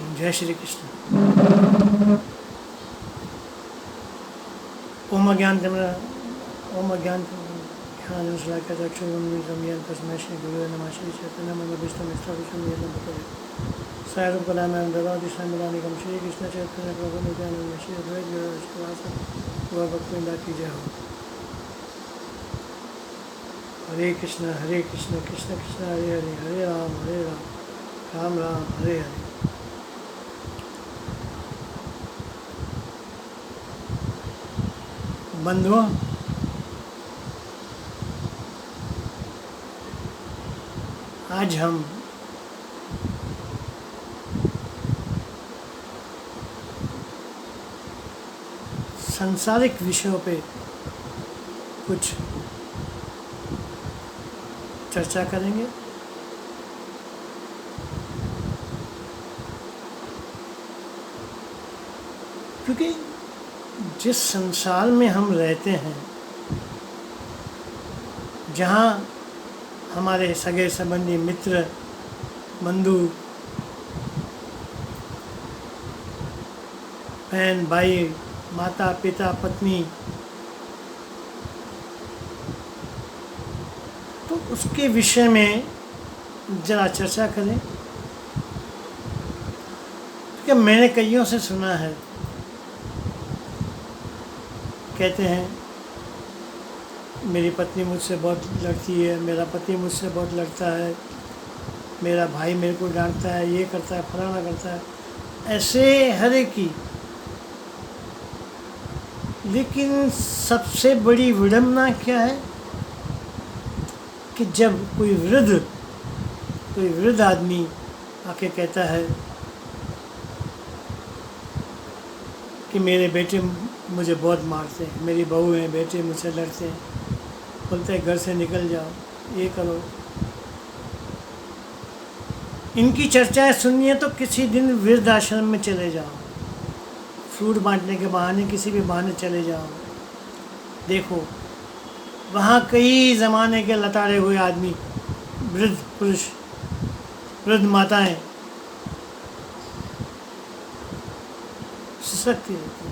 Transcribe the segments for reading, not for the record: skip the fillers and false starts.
जय श्री कृष्ण। ओम ज्ञानञ्जनशलाकचक्षुरुन्मिलितं तस्मै श्रीगुरुवे नमः। श्री चैतन्यमनोभीष्टं सायरूपदानं ददाति स्वयं श्रीकृष्ण चैतन्य प्रभु नित्यानंद श्री अद्वैत गदाधर भक्तवृंद की जय हो। हरे कृष्ण कृष्ण कृष्ण हरे हरे, हरे राम राम राम हरे हरे। बंधुओं, आज हम सांसारिक विषयों पे कुछ चर्चा करेंगे। क्योंकि जिस संसार में हम रहते हैं, जहाँ हमारे सगे संबंधी, मित्र, बंधु, बहन, भाई, माता, पिता, पत्नी, तो उसके विषय में जरा चर्चा करें। क्योंकि मैंने कईयों से सुना है, कहते हैं मेरी पत्नी मुझसे बहुत लड़ती है, मेरा पति मुझसे बहुत लड़ता है, मेरा भाई मेरे को डांटता है, ये करता है, फलाना करता है, ऐसे हर एक की। लेकिन सबसे बड़ी विडंबना क्या है कि जब कोई वृद्ध आदमी आके कहता है कि मेरे बेटे मुझे बहुत मारते हैं, मेरी बहू हैं, बेटे मुझसे लड़ते हैं, बोलते हैं घर से निकल जाओ, ये करो। इनकी चर्चाएं सुननी है तो किसी दिन वृद्ध आश्रम में चले जाओ, फ्रूट बांटने के बहाने, किसी भी बहाने चले जाओ। देखो वहाँ कई ज़माने के लताड़े हुए आदमी, वृद्ध पुरुष, वृद्ध माताएं सशक्ति रहती है।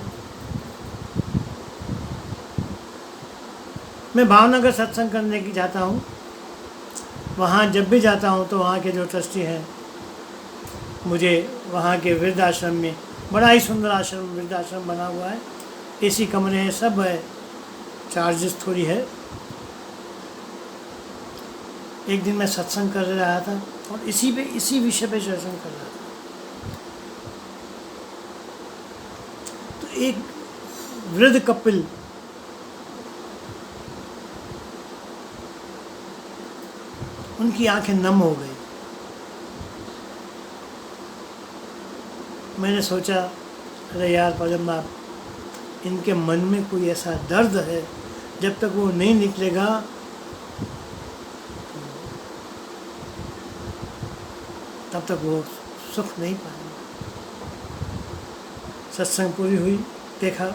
मैं भावनगर सत्संग करने की जाता हूँ। वहाँ जब भी जाता हूँ तो वहाँ के जो ट्रस्टी हैं मुझे वहाँ के वृद्धाश्रम में, बड़ा ही सुंदर आश्रम, वृद्धाश्रम बना हुआ है, एसी कमरे हैं, सब है, चार्जेस थोड़ी है। एक दिन मैं सत्संग कर रहा था और इसी विषय पे सत्संग कर रहा था। तो एक वृद्ध कपिल उनकी आंखें नम हो गई। मैंने सोचा, अरे यार पद्मनाभ, इनके मन में कोई ऐसा दर्द है, जब तक वो नहीं निकलेगा तब तक वो सुख नहीं पाएंगे। सत्संग पूरी हुई, देखा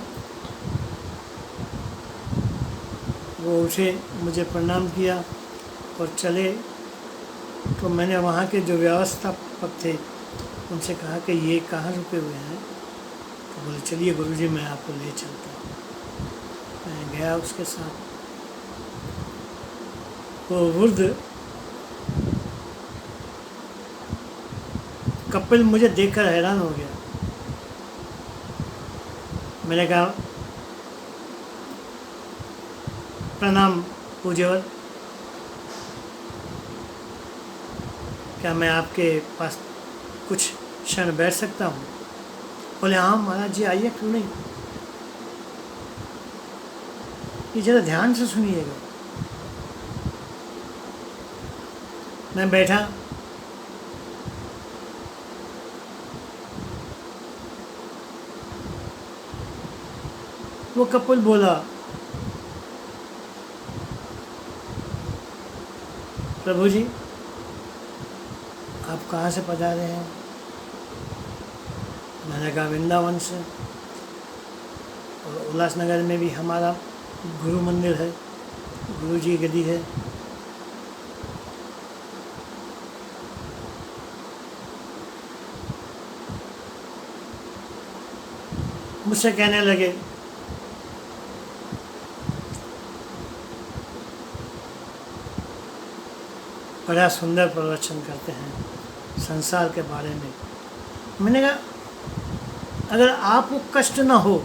वो उठे, मुझे प्रणाम किया और चले। तो मैंने वहाँ के जो व्यवस्थापक थे उनसे कहा कि ये कहाँ रुके हुए हैं। तो बोले चलिए गुरुजी, मैं आपको ले चलता हूँ। मैं गया उसके साथ। वो वृद्ध कपिल मुझे देखकर हैरान हो गया। मैंने कहा प्रणाम पूज्यवर, क्या मैं आपके पास कुछ क्षण बैठ सकता हूँ? बोले हाँ महाराज जी, आइए, क्यों नहीं। ये ज़रा ध्यान से सुनिएगा। मैं बैठा। वो कपिल बोला, प्रभु जी आप कहाँ से पधारे हैं? मैंने कहा वृंदावन से, और उल्लासनगर में भी हमारा गुरु मंदिर है, गुरु जी गदी है। मुझसे कहने लगे, बड़ा सुंदर प्रवचन करते हैं संसार के बारे में। मैंने कहा अगर आपको कष्ट ना हो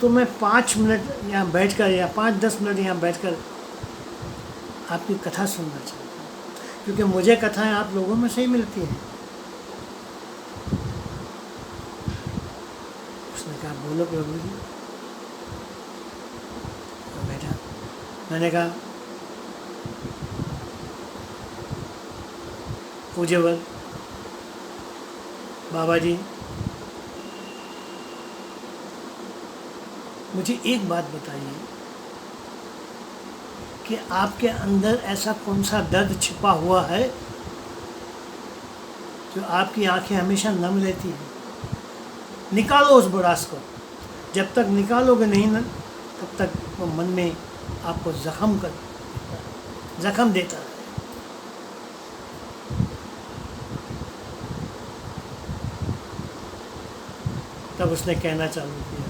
तो मैं 5 मिनट यहाँ बैठकर या 5-10 मिनट यहाँ बैठकर आपकी कथा सुनना चाहता हूँ, क्योंकि मुझे कथाएं आप लोगों में से ही मिलती हैं। उसने कहा बोलो प्रभु जी। तो बैठा, मैंने कहा पूज्यवर बाबा जी, मुझे एक बात बताइए कि आपके अंदर ऐसा कौन सा दर्द छिपा हुआ है जो आपकी आंखें हमेशा नम लेती हैं? निकालो उस बुरास को। जब तक निकालोगे नहीं ना, तब तक वो मन में आपको जख्म देता है। तब उसने कहना चालू किया,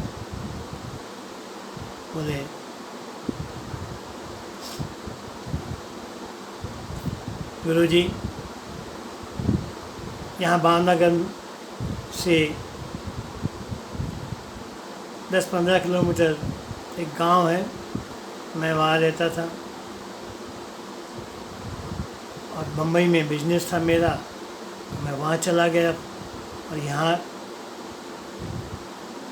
बोले गुरुजी, यहाँ भावनगर से 10-15 किलोमीटर एक गांव है, मैं वहाँ रहता था और बम्बई में बिजनेस था मेरा, मैं वहाँ चला गया और यहाँ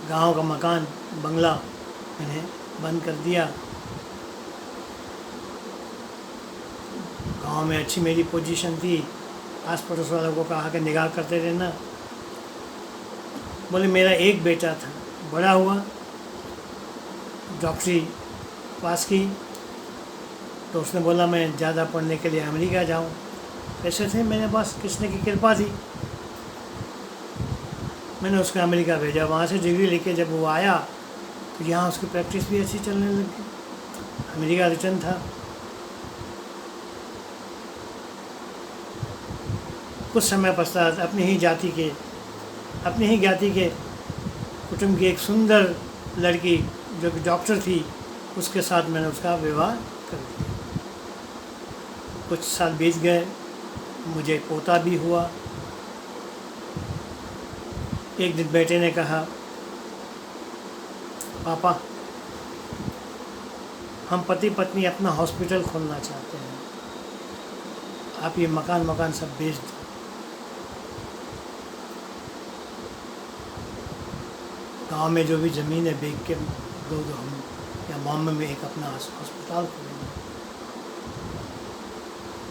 गांव का मकान बंगला मैंने बंद कर दिया। गांव में अच्छी मेरी पोजीशन थी, आस पड़ोस वालों को कहा कि निगाह करते रहना। बोले मेरा एक बेटा था, बड़ा हुआ, डॉक्टरी पास की, तो उसने बोला मैं ज़्यादा पढ़ने के लिए अमेरिका जाऊं। पैसे थे मेरे पास, कृष्ण की कृपा थी, मैंने उसको अमेरिका भेजा। वहाँ से डिग्री लेके जब वो आया तो यहाँ उसकी प्रैक्टिस भी अच्छी चलने लगी। अमेरिका रिटर्न था। कुछ समय पश्चात अपनी ही ज्ञाति के कुटुंब की एक सुंदर लड़की जो कि डॉक्टर थी, उसके साथ मैंने उसका विवाह कर दिया। कुछ साल बीत गए, मुझे पोता भी हुआ। एक दिन बेटे ने कहा, पापा हम पति पत्नी अपना हॉस्पिटल खोलना चाहते हैं, आप ये मकान सब बेच दो। गांव में जो भी ज़मीन है बेच के दो, हम या बॉम्बे में एक अपना हॉस्पिटल खोलेंगे।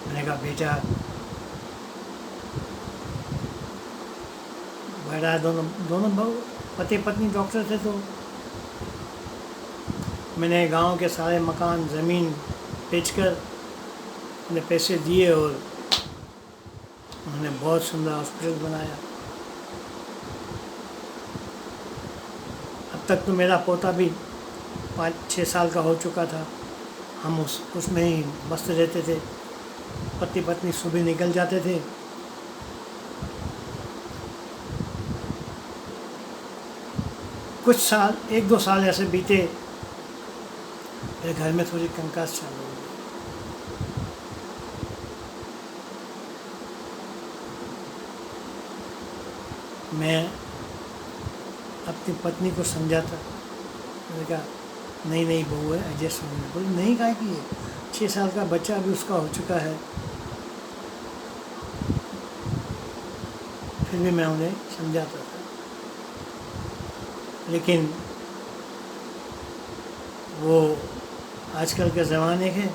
मैंने कहा बेटा, बड़ा दोनों पति पत्नी डॉक्टर थे, तो मैंने गांव के सारे मकान ज़मीन बेचकर उन्हें पैसे दिए और उन्होंने बहुत सुंदर हॉस्पिटल बनाया। अब तक तो मेरा पोता भी 5-6 साल का हो चुका था। हम उसमें ही मस्त रहते थे। पति पत्नी सुबह निकल जाते थे, कुछ साल 1-2 साल ऐसे बीते, मेरे घर में थोड़ी कंकास चालू हो गई। मैं अपनी पत्नी को समझाता, मैंने कहा नहीं बहू है, एडजस्ट होने। बोली नहीं, काहे की है, 6 साल का बच्चा अभी उसका हो चुका है। फिर भी मैं उन्हें समझाता था, लेकिन वो आजकल के ज़माने के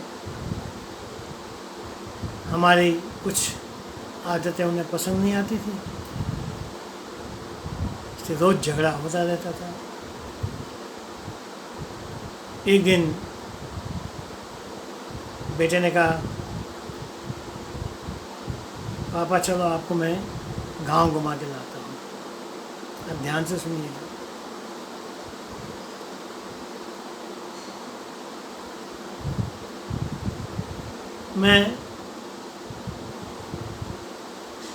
हमारी कुछ आदतें उन्हें पसंद नहीं आती थी, इससे रोज़ झगड़ा होता रहता था। एक दिन बेटे ने कहा, पापा चलो आपको मैं गांव घुमा के लाता हूँ। अब ध्यान से सुनिएगा। मैं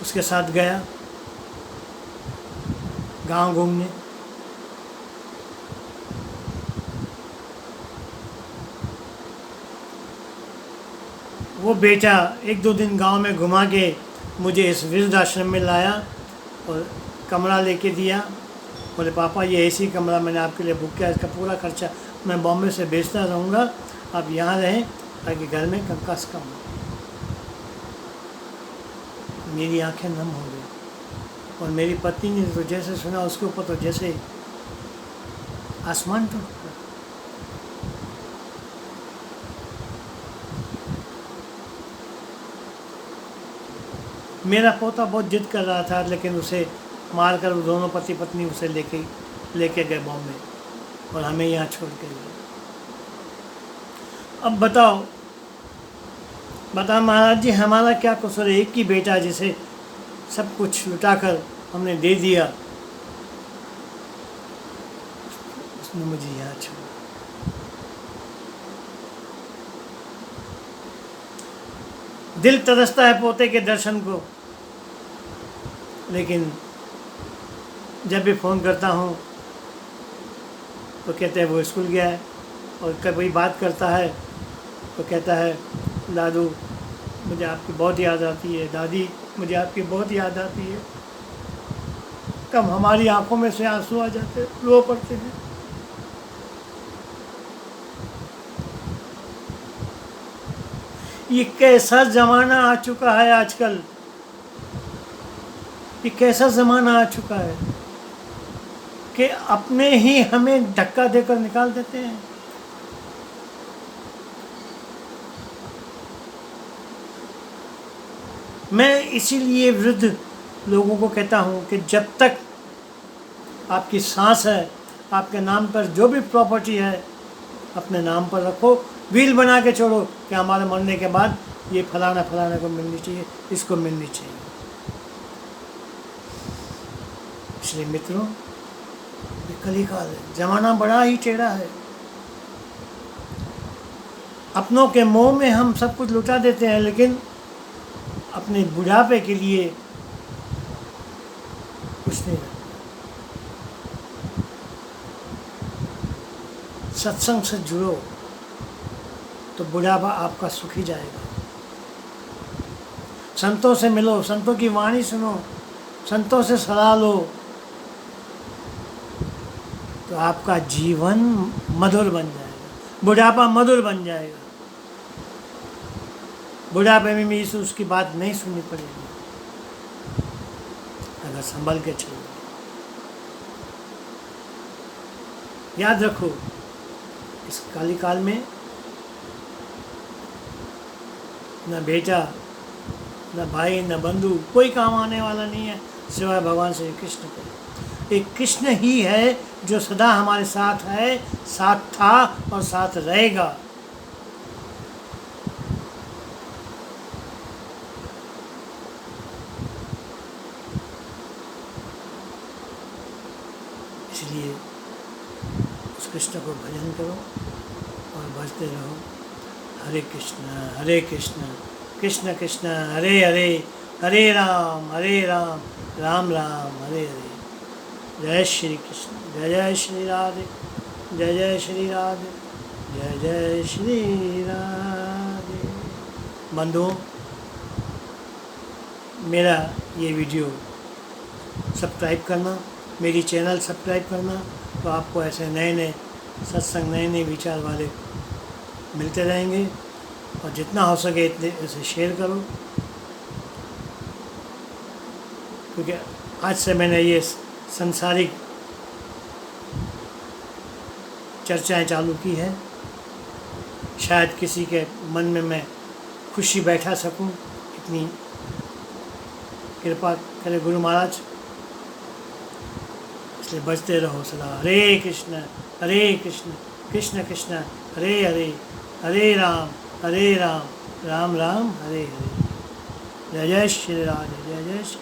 उसके साथ गया गांव घूमने। वो बेटा एक दो दिन गांव में घुमा के मुझे इस वृद्धाश्रम में लाया और कमरा लेके दिया। बोले पापा ये ऐसी कमरा मैंने आपके लिए बुक किया, इसका पूरा खर्चा मैं बॉम्बे से भेजता रहूँगा, आप यहाँ रहें ताकि घर में कंकास कम हो। मेरी आंखें नम हो गई और मेरी पत्नी ने तो जैसे सुना उसके ऊपर तो जैसे आसमान टूट पड़ा। मेरा पोता बहुत जिद कर रहा था, लेकिन उसे मारकर वो दोनों पति पत्नी उसे लेके गए बॉम्बे और हमें यहाँ छोड़ के गए। अब बताओ महाराज जी, हमारा क्या कसूर है? एक ही बेटा जिसे सब कुछ लुटाकर हमने दे दिया, उसने मुझे यहाँ छोड़ा। दिल तरसता है पोते के दर्शन को, लेकिन जब भी फ़ोन करता हूँ तो कहते हैं वो स्कूल गया है, और कभी बात करता है तो कहता है दादू मुझे आपकी बहुत याद आती है, दादी मुझे आपकी बहुत याद आती है। तब हमारी आंखों में से आंसू आ जाते, रो पड़ते हैं। ये कैसा ज़माना आ चुका है आजकल, ये कैसा ज़माना आ चुका है कि अपने ही हमें धक्का देकर निकाल देते हैं। मैं इसीलिए वृद्ध लोगों को कहता हूँ कि जब तक आपकी सांस है, आपके नाम पर जो भी प्रॉपर्टी है अपने नाम पर रखो, विल बना के छोड़ो कि हमारे मरने के बाद ये फलाना फलाना को मिलनी चाहिए, इसको मिलनी चाहिए। इसलिए मित्रों, ये कलिकाल है, ज़माना बड़ा ही टेढ़ा है। अपनों के मोह में हम सब कुछ लुटा देते हैं, लेकिन अपने बुढ़ापे के लिए कुछ नहीं रखते। सत्संग से जुड़ो तो बुढ़ापा आपका सुखी जाएगा। संतों से मिलो, संतों की वाणी सुनो, संतों से सलाह लो, तो आपका जीवन मधुर बन जाएगा, बुढ़ापा मधुर बन जाएगा। बुढ़ापे में भी उसकी बात नहीं सुननी पड़ेगी अगर संभल के चलो। याद रखो, इस कालिकाल में न बेटा, न भाई, न बंधु, कोई काम आने वाला नहीं है सिवाय भगवान श्री कृष्ण के। एक कृष्ण ही है जो सदा हमारे साथ है, साथ था और साथ रहेगा। इसलिए उस कृष्ण को भजन करो और भजते रहो। हरे कृष्ण कृष्ण कृष्ण हरे हरे, हरे राम राम राम हरे हरे। जय श्री कृष्ण, जय जय श्री राधे, जय जय श्री राधे, जय जय श्री राधे। बंधुओं, मेरा ये वीडियो सब्सक्राइब करना, मेरी चैनल सब्सक्राइब करना, तो आपको ऐसे नए नए सत्संग, नए नए विचार वाले मिलते रहेंगे। और जितना हो सके इतने इसे शेयर करो, क्योंकि आज से मैंने ये संसारिक चर्चाएं चालू की है। शायद किसी के मन में मैं खुशी बैठा सकूं, इतनी कृपा करे गुरु महाराज। इसलिए बजते रहो सदा। हरे कृष्ण कृष्ण कृष्ण हरे हरे, हरे राम राम राम हरे हरे। जय जय श्री राधे, जय जय श्री।